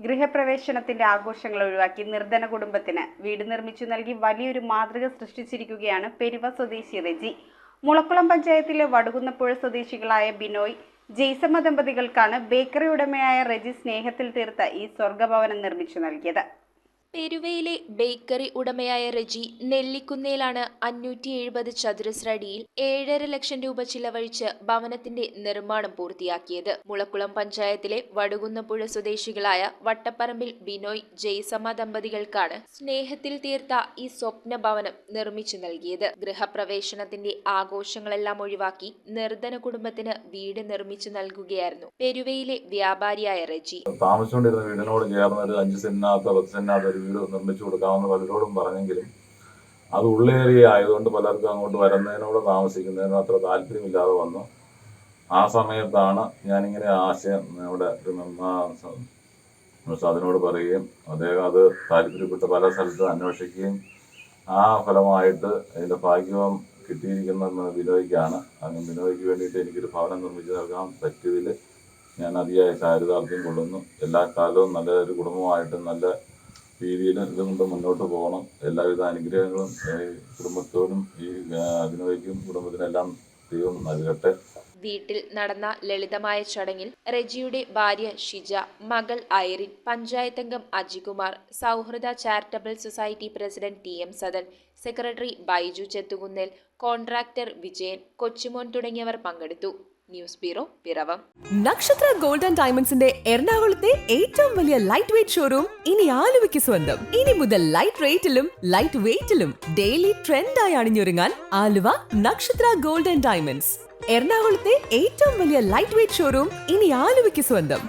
ഗൃഹപ്രവേശനത്തിന്റെ ആഘോഷങ്ങൾ ഒഴിവാക്കി നിർധന കുടുംബത്തിന് വീട് നിർമ്മിച്ചു നൽകി വലിയൊരു മാതൃക സൃഷ്ടിച്ചിരിക്കുകയാണ് പെരുവ സ്വദേശി റെജി. മുളക്കുളം പഞ്ചായത്തിലെ വടുകുന്നപ്പുഴ സ്വദേശികളായ ബിനോയ്, ജെയ്സമ്മ ദമ്പതികൾക്കാണ് ബേക്കറി ഉടമയായ റെജി സ്നേഹത്തിൽ തീർത്ത ഈ സ്വർഗഭവനം നിർമ്മിച്ചു നൽകിയത്. പെരുവയിലെ ബേക്കറി ഉടമയായ റെജി നെല്ലിക്കുന്നേലാണ് 570 ചതുരശ്ര അടിയിൽ 7.5 ലക്ഷം രൂപ ചിലവഴിച്ച് ഭവനത്തിന്റെ നിർമ്മാണം പൂർത്തിയാക്കിയത്. മുളക്കുളം പഞ്ചായത്തിലെ വടുകുന്നപ്പുഴ സ്വദേശികളായ വട്ടപ്പറമ്പിൽ ബിനോയ്, ജെയ്സമ്മ ദമ്പതികൾക്കാണ് സ്നേഹത്തിൽ തീർത്ത ഈ സ്വപ്ന ഭവനം നിർമ്മിച്ചു നൽകിയത്. ഗൃഹപ്രവേശനത്തിന്റെ ആഘോഷങ്ങളെല്ലാം ഒഴിവാക്കി നിർധന കുടുംബത്തിന് വീട് നിർമ്മിച്ചു നൽകുകയായിരുന്നു പെരുവയിലെ വ്യാപാരിയായ റെജി. താമസിച്ചുകൊണ്ടിരുന്ന വീടിനോട് ചേർന്ന് ഒരു 5 സെന്റിനകത്ത് 10 സെന്റിനകത്ത് വീട് നിർമ്മിച്ചു കൊടുക്കാമെന്ന് പലരോടും പറഞ്ഞെങ്കിലും അത് ഉള്ളേരിയ ആയതുകൊണ്ട് പലർക്കും അങ്ങോട്ട് വരുന്നതിനോട് താമസിക്കുന്നതിനോ അത്ര താല്പര്യമില്ലാതെ വന്നു. ആ സമയത്താണ് ഞാനിങ്ങനെ ആശയം ഇവിടെ അതിനോട് പറയുകയും അദ്ദേഹം അത് താല്പര്യപ്പെട്ട് പല സ്ഥലത്ത് അന്വേഷിക്കുകയും ആ ഫലമായിട്ട് അതിൻ്റെ ഭാഗ്യവും കിട്ടിയിരിക്കുന്ന ബിനോയ്ക്കാണ്. അങ്ങനെ ബിനോയ്ക്ക് വേണ്ടിയിട്ട് എനിക്കൊരു ഭവനം നിർമ്മിച്ച് നൽകാൻ പറ്റിയതിൽ ഞാൻ അതിയായ ചാരിതാർത്ഥ്യം കൊള്ളുന്നു. എല്ലാ കാലവും നല്ലൊരു കുടുംബമായിട്ട് നല്ല രീതിയിൽ ഇതുകൊണ്ട് മുന്നോട്ട് പോകണം. എല്ലാവിധ അനുഗ്രഹങ്ങളും കുടുംബത്തോടും ഈ ബിനോയ്ക്കും കുടുംബത്തിനെല്ലാം ദൈവം നൽകട്ടെ. വീട്ടിൽ നടന്ന ലളിതമായ ചടങ്ങിൽ റെജിയുടെ ഭാര്യ ഷിജ, മകൾ ഐറിൻ, പഞ്ചായത്ത് അംഗം അജികുമാർ, സൗഹൃദ charitable society president TM Sadan, secretary Baiju Chethukunnel, contractor Vijayan, Kochumon തുടങ്ങിയവർ പങ്കെടുത്തു. News bureau, Piravom. Nakshatra gold and ഡയമണ്ട്സിന്റെ എറണാകുളത്തെ ഏറ്റവും വലിയ ലൈറ്റ് വെയ്റ്റ് ഷോറൂം ഇനി ആലുവയ്ക്ക് സ്വന്തം. ഇനി മുതൽ ലൈറ്റ് റേറ്റിലും ലൈറ്റ് വെയ്റ്റിലും ഡെയിലി ട്രെൻഡായി അണിഞ്ഞൊരുങ്ങാൻ ആലുവ നക്ഷത്ര ഗോൾഡ് ആൻഡ് ഡയമണ്ട്സ്. എറണാകുളത്തെ ഏറ്റവും വലിയ ലൈറ്റ് വെയ്റ്റ് ഷോറൂം ഇനി ആലുവയ്ക്ക് സ്വന്തം.